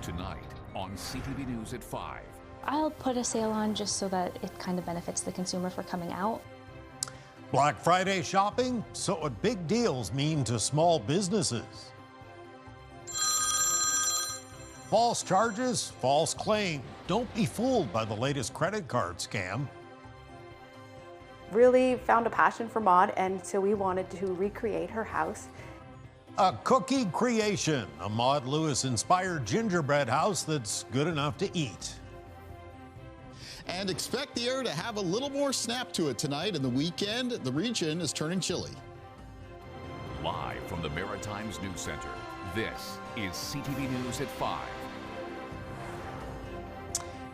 Tonight on CTV News at 5. I'll put a sale on just so that it kind of benefits the consumer for coming out. Black Friday shopping? So what big deals mean to small businesses? False charges, false claim. Don't be fooled by the latest credit card scam. Really found a passion for mod, and so we wanted to recreate her house. A cookie creation, a Maud Lewis-inspired gingerbread house that's good enough to eat. And expect the air to have a little more snap to it tonight. And the weekend, the region is turning chilly. Live from the Maritime's News Center, this is CTV News at 5.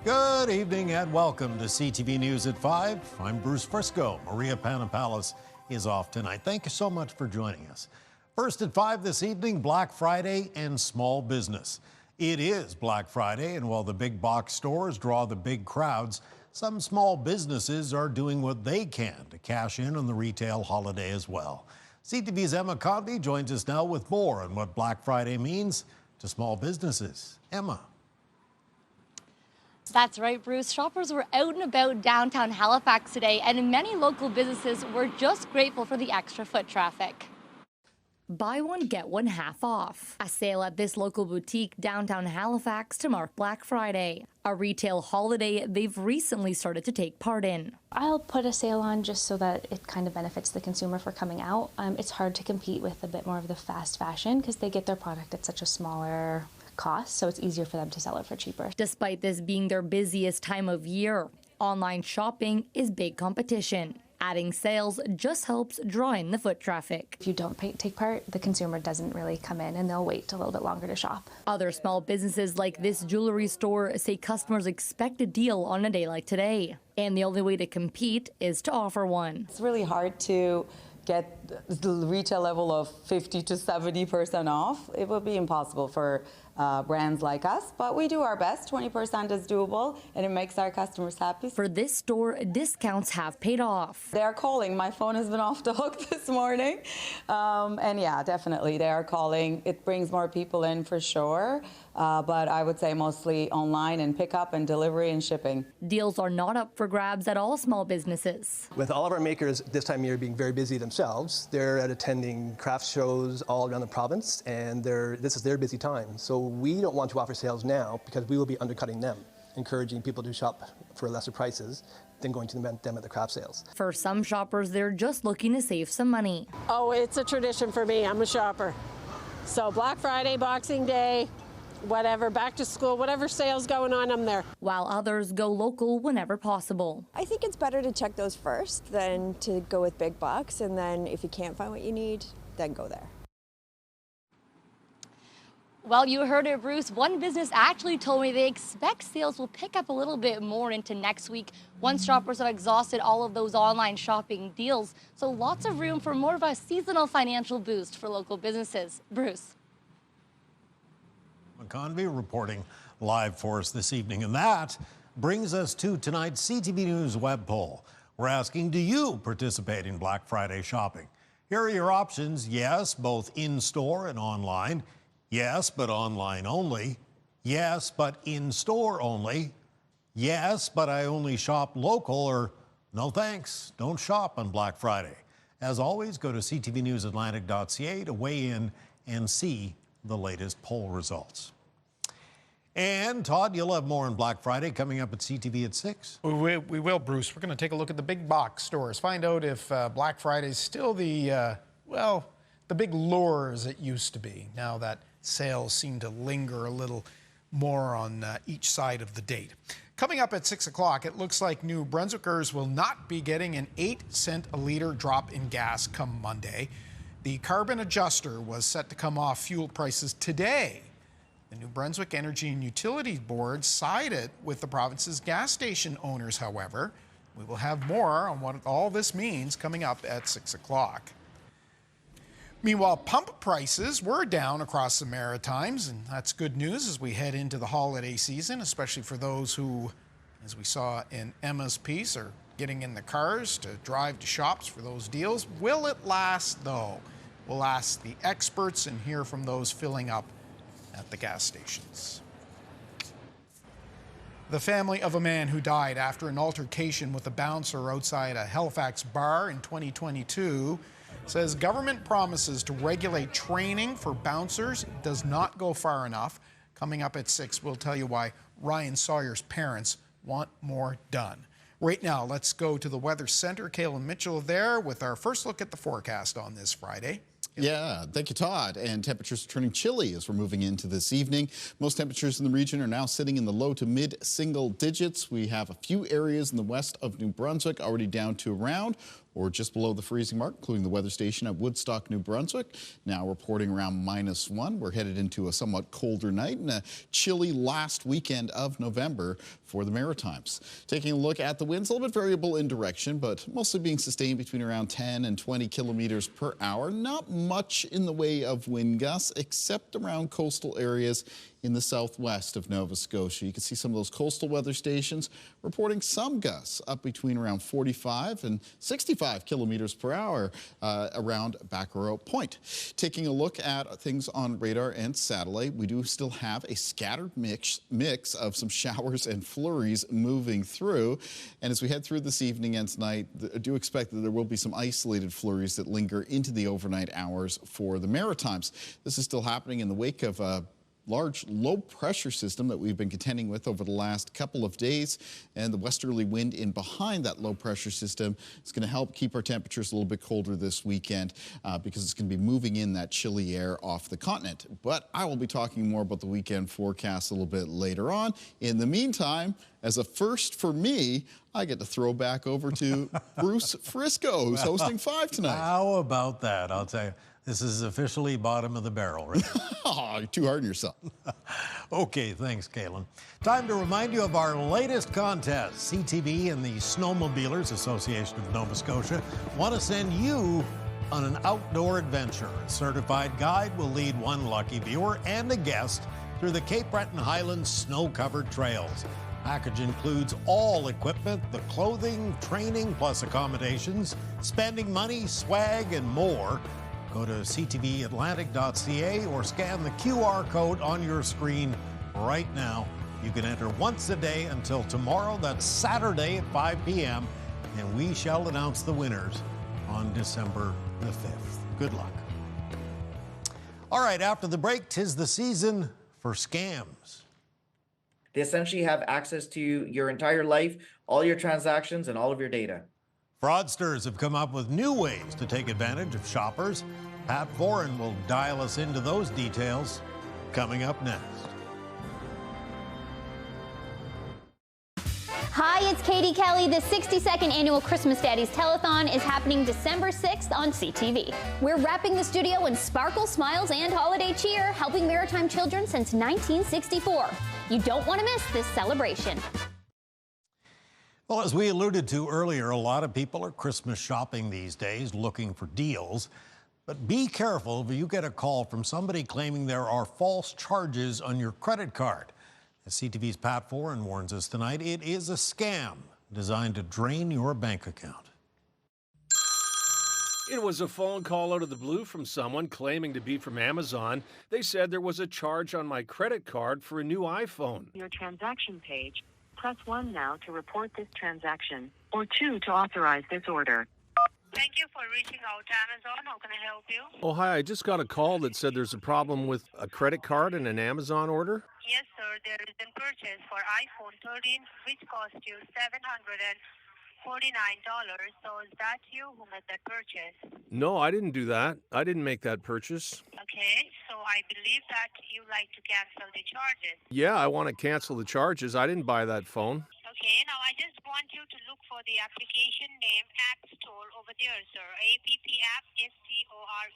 Good evening and welcome to CTV News at 5. I'm Bruce Frisco. Maria Panapallis is off tonight. Thank you so much for joining us. First at 5 this evening, Black Friday and small business. It is Black Friday, and while the big box stores draw the big crowds, some small businesses are doing what they can to cash in on the retail holiday as well. CTV's Emma Convey joins us now with more on what Black Friday means to small businesses. Emma. That's right, Bruce. Shoppers were out and about downtown Halifax today, and many local businesses were just grateful for the extra foot traffic. Buy one, get one half off. A sale at this local boutique downtown Halifax to mark Black Friday, a retail holiday they've recently started to take part in. I'll put a sale on just so that it kind of benefits the consumer for coming out. It's hard to compete with a bit more of the fast fashion because they get their product at such a smaller cost, so it's easier for them to sell it for cheaper. Despite this being their busiest time of year, online shopping is big competition. Adding sales just helps draw in the foot traffic. If you don't take part, the consumer doesn't really come in and they'll wait a little bit longer to shop. Other small businesses like this jewelry store say customers expect a deal on a day like today. And the only way to compete is to offer one. It's really hard to get the retail level of 50 to 70% off. It would be impossible for brands like us, but we do our best. 20% is doable, and it makes our customers happy. For this store, discounts have paid off. They are calling. My phone has been off the hook this morning. And yeah, definitely, they are calling. It brings more people in for sure, but I would say mostly online and pickup and delivery and shipping. Deals are not up for grabs at all small businesses. With all of our makers this time of year being very busy themselves, they're at attending craft shows all around the province, and this is their busy time. So we don't want to offer sales now because we will be undercutting them, encouraging people to shop for lesser prices than going to them at the craft sales. For some shoppers, they're just looking to save some money. Oh, it's a tradition for me. I'm a shopper. So Black Friday, Boxing Day, whatever, back to school, whatever sales going on, I'm there. While others go local whenever possible. I think it's better to check those first than to go with big bucks, and then if you can't find what you need, then go there. Well, you heard it, Bruce. One business actually told me they expect sales will pick up a little bit more into next week once shoppers have exhausted all of those online shopping deals. So lots of room for more of a seasonal financial boost for local businesses. Bruce. McConvey reporting live for us this evening. And that brings us to tonight's CTV News web poll. We're asking, do you participate in Black Friday shopping? Here are your options. Yes, both in-store and online. Yes, but online only. Yes, but in-store only. Yes, but I only shop local, or no thanks, don't shop on Black Friday. As always, go to ctvnewsatlantic.ca to weigh in and see the latest poll results. And Todd, you'll have more on Black Friday coming up at CTV at 6. We will, Bruce. We're going to take a look at the big box stores, find out if Black Friday is still the big lure as it used to be, now that sales seem to linger a little more on each side of the date. Coming up at 6 o'clock, it looks like New Brunswickers will not be getting an 8-cent a litre drop in gas come Monday. The carbon adjuster was set to come off fuel prices today. The New Brunswick Energy and Utilities Board sided with the province's gas station owners, however. We will have more on what all this means coming up at 6 o'clock. Meanwhile, pump prices were down across the Maritimes, and that's good news as we head into the holiday season, especially for those who, as we saw in Emma's piece, are getting in the cars to drive to shops for those deals. Will it last, though? We'll ask the experts and hear from those filling up at the gas stations. The family of a man who died after an altercation with a bouncer outside a Halifax bar in 2022 says government promises to regulate training for bouncers does not go far enough. Coming up at 6, we'll tell you why Ryan Sawyer's parents want more done. Right now, let's go to the Weather Center. Kaylin Mitchell there with our first look at the forecast on this Friday. Yeah, thank you, Todd. And temperatures are turning chilly as we're moving into this evening. Most temperatures in the region are now sitting in the low to mid single digits. We have a few areas in the west of New Brunswick already down to around or just below the freezing mark, including the weather station at Woodstock, New Brunswick, now reporting around -1. We're headed into a somewhat colder night and a chilly last weekend of November for the Maritimes. Taking a look at the winds, a little bit variable in direction, but mostly being sustained between around 10 and 20 kilometers per hour. Not much in the way of wind gusts, except around coastal areas in the southwest of Nova Scotia. You can see some of those coastal weather stations reporting some gusts up between around 45 and 65 kilometers per hour around Bacquareau Point. Taking a look at things on radar and satellite, we do still have a scattered mix of some showers and flurries moving through. And as we head through this evening and tonight, I do expect that there will be some isolated flurries that linger into the overnight hours for the Maritimes. This is still happening in the wake of a large low pressure system that we've been contending with over the last couple of days, and the westerly wind in behind that low pressure system is going to help keep our temperatures a little bit colder this weekend because it's going to be moving in that chilly air off the continent. But I will be talking more about the weekend forecast a little bit later on. In the meantime, as a first for me, I get to throw back over to Bruce Frisco, who's hosting 5 tonight. How about that? I'll tell you. This is officially bottom of the barrel, right? Oh, you're too hard on yourself. Okay, thanks, Kaylin. Time to remind you of our latest contest. CTV and the Snowmobilers Association of Nova Scotia want to send you on an outdoor adventure. A certified guide will lead one lucky viewer and a guest through the Cape Breton Highlands snow-covered trails. Package includes all equipment, the clothing, training, plus accommodations, spending money, swag, and more. Go to ctvatlantic.ca or scan the QR code on your screen right now. You can enter once a day until tomorrow. That's Saturday at 5 p.m. And we shall announce the winners on December the 5th. Good luck. All right, after the break, 'tis the season for scams. They essentially have access to your entire life, all your transactions, and all of your data. Fraudsters have come up with new ways to take advantage of shoppers. Pat Foran will dial us into those details coming up next. Hi, it's Katie Kelly. The 62nd annual Christmas Daddies Telethon is happening December 6th on CTV. We're wrapping the studio in sparkle, smiles, and holiday cheer, helping Maritime children since 1964. You don't want to miss this celebration. Well, as we alluded to earlier, a lot of people are Christmas shopping these days looking for deals. But be careful if you get a call from somebody claiming there are false charges on your credit card. As CTV's Pat Foran warns us tonight, it is a scam designed to drain your bank account. It was a phone call out of the blue from someone claiming to be from Amazon. They said there was a charge on my credit card for a new iPhone. Your transaction page. Press 1 now to report this transaction, or 2 to authorize this order. Thank you for reaching out to Amazon. How can I help you? Oh, hi. I just got a call that said there's a problem with a credit card and an Amazon order. Yes, sir. There is a purchase for iPhone 13, which cost you $749. So is that you who made that purchase? No, I didn't do that. I didn't make that purchase. Okay, so I believe that you like to cancel the charges. Yeah, I want to cancel the charges. I didn't buy that phone. Okay, now I just want you to look for the application name App Store over there, sir. APP App STORE.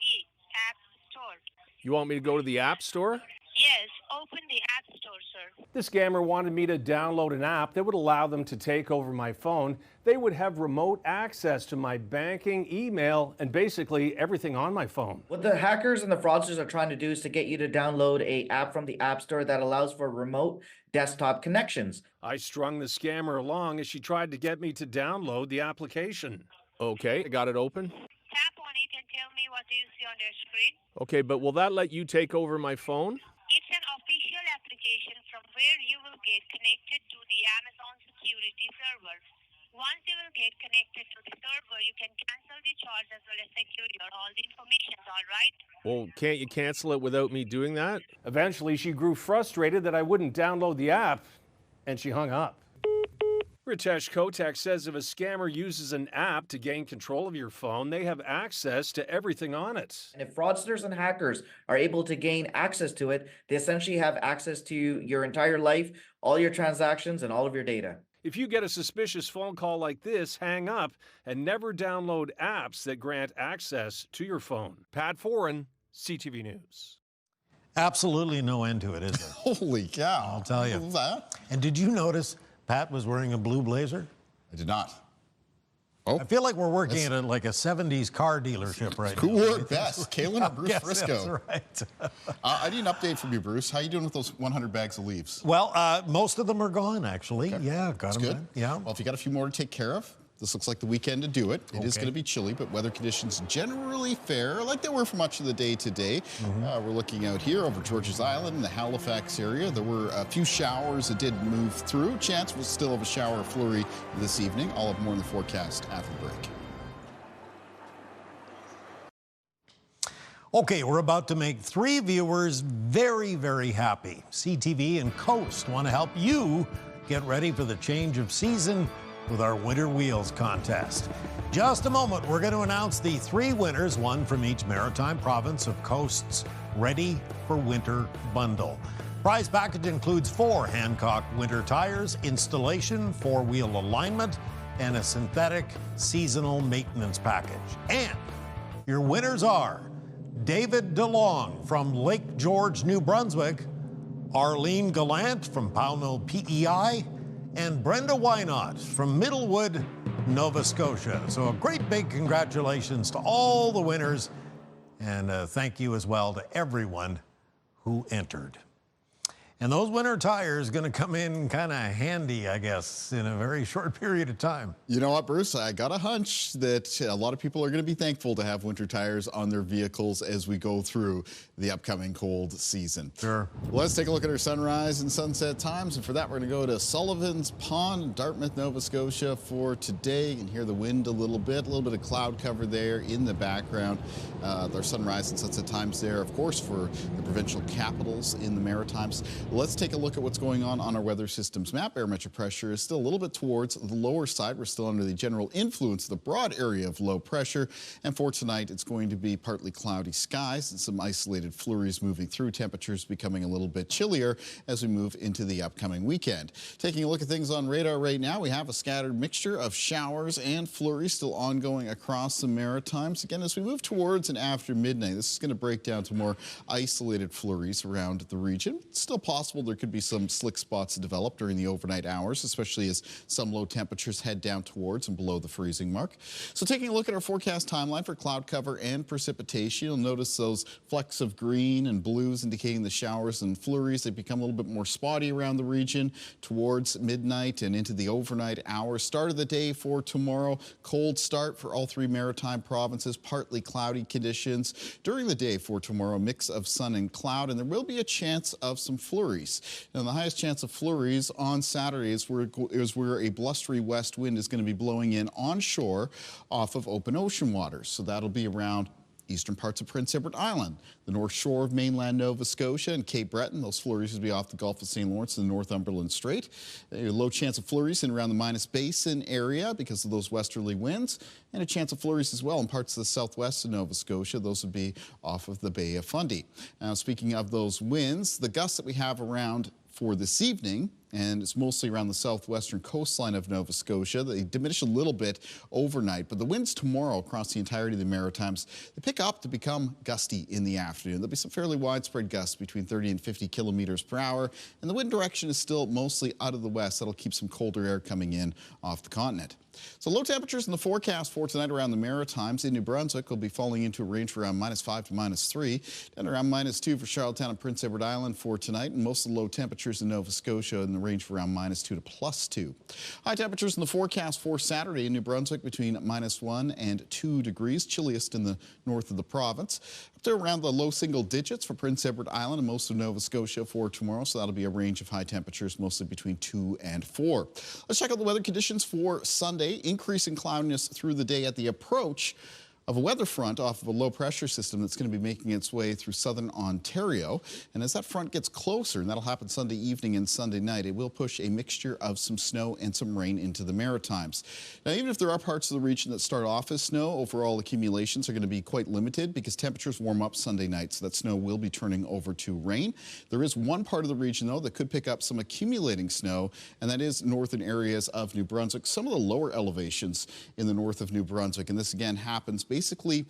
App Store. You want me to go to the App Store? Yes, open the App Store, sir. The scammer wanted me to download an app that would allow them to take over my phone. They would have remote access to my banking, email, and basically everything on my phone. What the hackers and the fraudsters are trying to do is to get you to download an app from the App Store that allows for remote desktop connections. I strung the scammer along as she tried to get me to download the application. Okay, I got it open. Tap on it and tell me what do you see on their screen. Okay, but will that let you take over my phone? It's an official application from where you will get connected to the the Amazon security server. Once you will get connected to the server, you can cancel the charge as well as secure all the information, all right? Well, can't you cancel it without me doing that? Eventually, she grew frustrated that I wouldn't download the app, and she hung up. Ritesh Kotak says if a scammer uses an app to gain control of your phone, they have access to everything on it. And if fraudsters and hackers are able to gain access to it, they essentially have access to your entire life, all your transactions, and all of your data. If you get a suspicious phone call like this, hang up and never download apps that grant access to your phone. Pat Foran, CTV News. Absolutely no end to it, is there? Holy cow. I'll tell you. What was that? And did you notice Pat was wearing a blue blazer? I did not. Oh, I feel like we're working at a 70s car dealership right now. Who wore it best, Kaylin or Bruce Yes, Frisco? that's right. I need an update from you, Bruce. How are you doing with those 100 bags of leaves? Well, most of them are gone, actually. Okay. Yeah, got That's them. good. Done. Yeah. Well, if you got a few more to take care of, this looks like the weekend to do it. It is Okay. going to be chilly, but weather conditions generally fair, like they were for much of the day today. We're looking out here over Georges Island in the Halifax area. There were a few showers that did move through. Chance was still of a shower or flurry this evening. I'll have more in the forecast after the break. Okay, we're about to make 3 viewers very, very happy. CTV and Coast want to help you get ready for the change of season with our Winter Wheels contest. Just a moment, we're going to announce the 3 winners, one from each maritime province of Coast's Ready for Winter bundle. Prize package includes 4 Hancock winter tires, installation, 4-wheel alignment, and a synthetic seasonal maintenance package. And your winners are David DeLong from Lake George, New Brunswick, Arlene Gallant from Pownell, PEI, and Brenda Wynot from Middlewood, Nova Scotia. So a great big congratulations to all the winners, and thank you as well to everyone who entered. And those winter tires going to come in kind of handy, I guess, in a very short period of time. You know what, Bruce? I got a hunch that a lot of people are going to be thankful to have winter tires on their vehicles as we go through the upcoming cold season. Sure. Let's take a look at our sunrise and sunset times. And for that, we're going to go to Sullivan's Pond in Dartmouth, Nova Scotia for today. You can hear the wind a little bit of cloud cover there in the background. Our sunrise and sunset times there, of course, for the provincial capitals in the Maritimes. Let's take a look at what's going on our weather systems map. Barometric pressure is still a little bit towards the lower side. We're still under the general influence of the broad area of low pressure. And for tonight, it's going to be partly cloudy skies and some isolated flurries moving through. Temperatures becoming a little bit chillier as we move into the upcoming weekend. Taking a look at things on radar right now, we have a scattered mixture of showers and flurries still ongoing across the Maritimes. Again, as we move towards and after midnight, this is going to break down to more isolated flurries around the region. It's still possible there could be some slick spots develop during the overnight hours, especially as some low temperatures head down towards and below the freezing mark. So taking a look at our forecast timeline for cloud cover and precipitation, you'll notice those flecks of green and blues indicating the showers and flurries. They become a little bit more spotty around the region towards midnight and into the overnight hours. Start of the day for tomorrow, cold start for all 3 maritime provinces, partly cloudy conditions. During the day for tomorrow, mix of sun and cloud, and there will be a chance of some flurries. Now, the highest chance of flurries on Saturday is where a blustery west wind is going to be blowing in onshore off of open ocean waters. So that'll be around eastern parts of Prince Edward Island, the north shore of mainland Nova Scotia and Cape Breton. Those flurries will be off the Gulf of St. Lawrence and the Northumberland Strait. A low chance of flurries in around the Minas Basin area because of those westerly winds, and a chance of flurries as well in parts of the southwest of Nova Scotia. Those would be off of the Bay of Fundy. Now, speaking of those winds, the gusts that we have around for this evening, and it's mostly around the southwestern coastline of Nova Scotia. They diminish a little bit overnight, but the winds tomorrow across the entirety of the Maritimes, they pick up to become gusty in the afternoon. There'll be some fairly widespread gusts between 30 and 50 kilometers per hour, and the wind direction is still mostly out of the west. That'll keep some colder air coming in off the continent. So low temperatures in the forecast for tonight around the Maritimes. In New Brunswick, will be falling into a range around -5 to -3, and around -2 for Charlottetown and Prince Edward Island for tonight. And most of the low temperatures in Nova Scotia and the range of around -2 to +2. High temperatures in the forecast for Saturday in New Brunswick between -1 and 2 degrees, chilliest in the north of the province. Up to around the low single digits for Prince Edward Island and most of Nova Scotia for tomorrow, so that'll be a range of high temperatures mostly between 2 and 4. Let's check out the weather conditions for Sunday. Increasing cloudiness through the day at the approach of a weather front off of a low pressure system that's going to be making its way through southern Ontario. And as that front gets closer, and that'll happen Sunday evening and Sunday night, it will push a mixture of some snow and some rain into the Maritimes. Now, even if there are parts of the region that start off as snow, overall accumulations are going to be quite limited because temperatures warm up Sunday night, so that snow will be turning over to rain. There is one part of the region, though, that could pick up some accumulating snow, and that is northern areas of New Brunswick, some of the lower elevations in the north of New Brunswick. And this again happens basically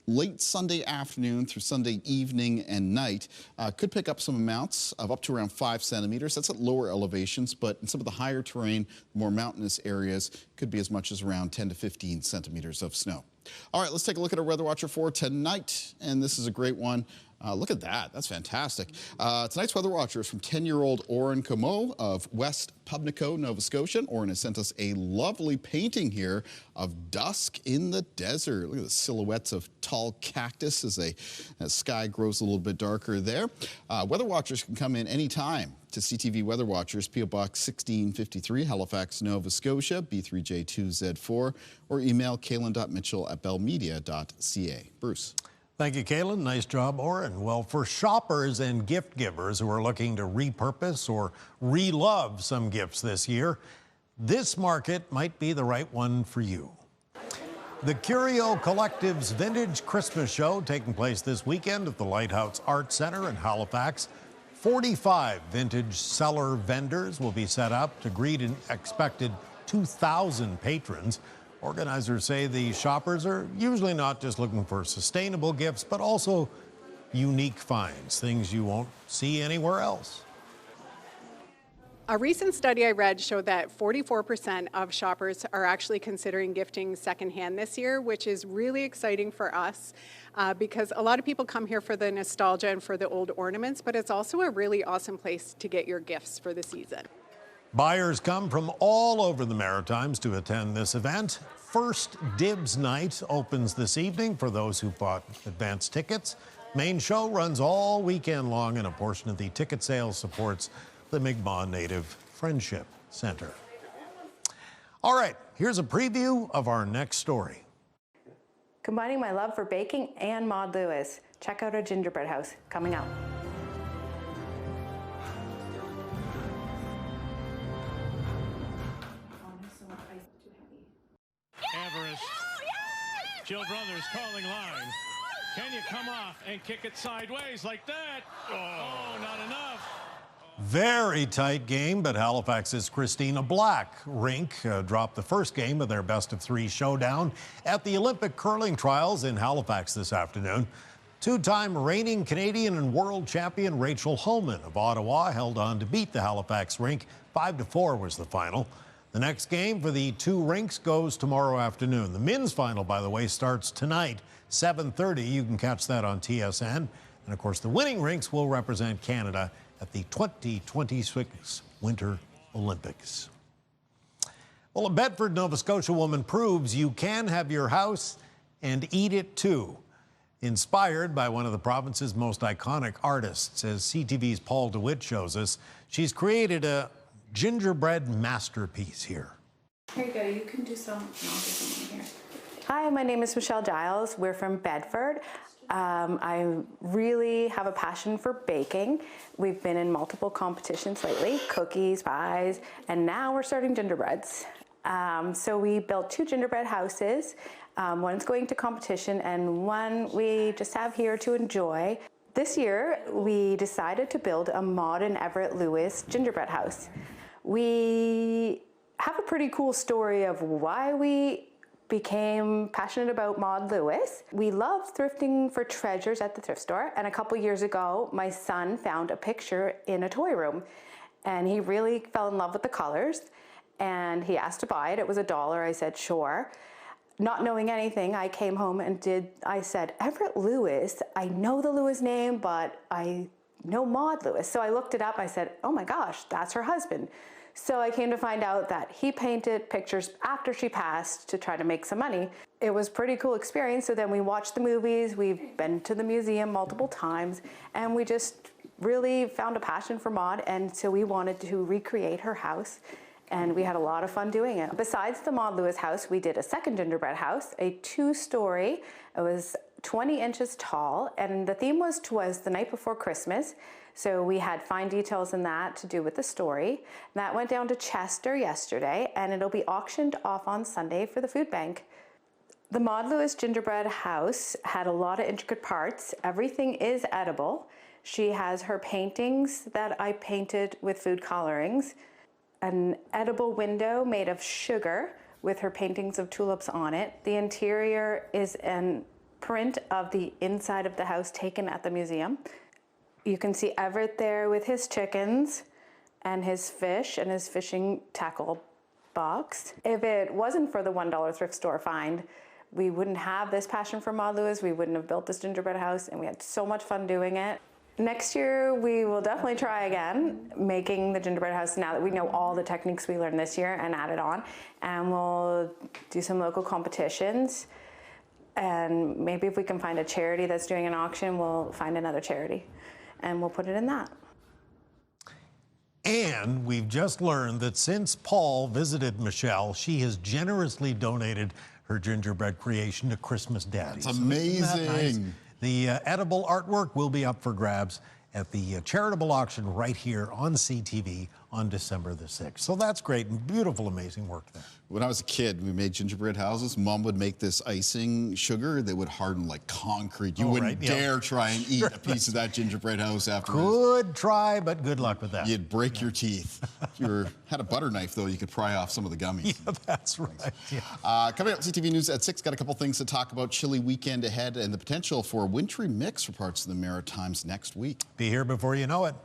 late Sunday afternoon through Sunday evening and night. Could pick up some amounts of up to around 5 centimeters. That's at lower elevations, but in some of the higher terrain, more mountainous areas, could be as much as around 10 to 15 centimeters of snow. All right, let's take a look at our Weather Watcher for tonight, and this is a great one. Look at that. That's fantastic. Tonight's Weather Watcher is from 10-year-old Oren Comeau of West Pubnico, Nova Scotia. Oren has sent us a lovely painting here of dusk in the desert. Look at the silhouettes of tall cactus as the sky grows a little bit darker there. Weather Watchers can come in anytime to CTV Weather Watchers, P.O. Box 1653, Halifax, Nova Scotia, B3J2Z4, or email kalen.mitchell@bellmedia.ca. Bruce. Thank you, Kalen. Nice job, Oren. Well, for shoppers and gift givers who are looking to repurpose or re-love some gifts this year, this market might be the right one for you. The Curio Collective's Vintage Christmas Show taking place this weekend at the Lighthouse Art Center in Halifax. 45 vintage seller vendors will be set up to greet an expected 2,000 patrons. Organizers say the shoppers are usually not just looking for sustainable gifts, but also unique finds, things you won't see anywhere else. A recent study I read showed that 44% of shoppers are actually considering gifting secondhand this year, which is really exciting for us because a lot of people come here for the nostalgia and for the old ornaments, but it's also a really awesome place to get your gifts for the season. Buyers come from all over the Maritimes to attend this event. First Dibs Night opens this evening for those who bought advance tickets. Main show runs all weekend long, and a portion of the ticket sales supports the Mi'kmaq Native Friendship Center. All right, here's a preview of our next story. Combining my love for baking and Maud Lewis. Check out our gingerbread house coming up. Everest. Jill Brothers calling line. Can you come off and kick it sideways like that? Oh, not enough. Very tight game, but Halifax's Christina Black rink dropped the first game of their best-of-3 showdown at the Olympic curling trials in Halifax this afternoon. Two-time reigning Canadian and world champion Rachel Homan of Ottawa held on to beat the Halifax rink. 5-4 was the final. The next game for the two rinks goes tomorrow afternoon. The men's final, by the way, starts tonight, 7:30. You can catch that on TSN. And, of course, the winning rinks will represent Canada at the 2026 Winter Olympics. Well, a Bedford, Nova Scotia woman proves you can have your house and eat it too. Inspired by one of the province's most iconic artists, as CTV's Paul DeWitt shows us, she's created a gingerbread masterpiece here. Here you go, you can do some, and I'll do some here. Hi, my name is Michelle Giles. We're from Bedford. I really have a passion for baking. We've been in multiple competitions lately, cookies, pies, and now we're starting gingerbreads. So we built 2 gingerbread houses. One's going to competition and one we just have here to enjoy. This year, we decided to build a Maud and Everett Lewis gingerbread house. We have a pretty cool story of why we became passionate about Maud Lewis. We love thrifting for treasures at the thrift store, and a couple years ago, my son found a picture in a toy room, and he really fell in love with the colors, and he asked to buy it. It was $1. I said, sure. Not knowing anything, I came home and I said, Everett Lewis, I know the Lewis name, but I no Maud Lewis. So I looked it up. I said, oh my gosh, that's her husband. So I came to find out that he painted pictures after she passed to try to make some money. It was a pretty cool experience. So then we watched the movies, we've been to the museum multiple times, and we just really found a passion for Maud, and so we wanted to recreate her house, and we had a lot of fun doing it. Besides the Maud Lewis house, we did a second gingerbread house, a 2-story. It was 20 inches tall, and the theme was the night before Christmas. So we had fine details in that to do with the story. That went down to Chester yesterday, and it'll be auctioned off on Sunday for the food bank. The Maud Lewis gingerbread house had a lot of intricate parts. Everything is edible. She has her paintings that I painted with food colorings, an edible window made of sugar with her paintings of tulips on it. The interior is a print of the inside of the house taken at the museum. You can see Everett there with his chickens and his fish and his fishing tackle box. If it wasn't for the $1 thrift store find, we wouldn't have this passion for Maud Lewis. We wouldn't have built this gingerbread house, and we had so much fun doing it. Next year, we will definitely try again making the gingerbread house now that we know all the techniques we learned this year and add it on. And we'll do some local competitions. And maybe if we can find a charity that's doing an auction, we'll find another charity and we'll put it in that. And we've just learned that since Paul visited Michelle, she has generously donated her gingerbread creation to Christmas Daddy. That's amazing. So isn't that nice? The edible artwork will be up for grabs at the charitable auction right here on CTV on December the 6th. So that's great and beautiful, amazing work there. When I was a kid, we made gingerbread houses. Mom would make this icing sugar that would harden like concrete. You wouldn't dare try and eat a piece of that gingerbread house afterwards. Good try, but good luck with that. You'd break your teeth. If you had a butter knife, though, you could pry off some of the gummies. Yeah, that's right. Yeah. Coming up, CTV News at 6, got a couple things to talk about. Chilly weekend ahead and the potential for a wintry mix for parts of the Maritimes next week. Be here before you know it.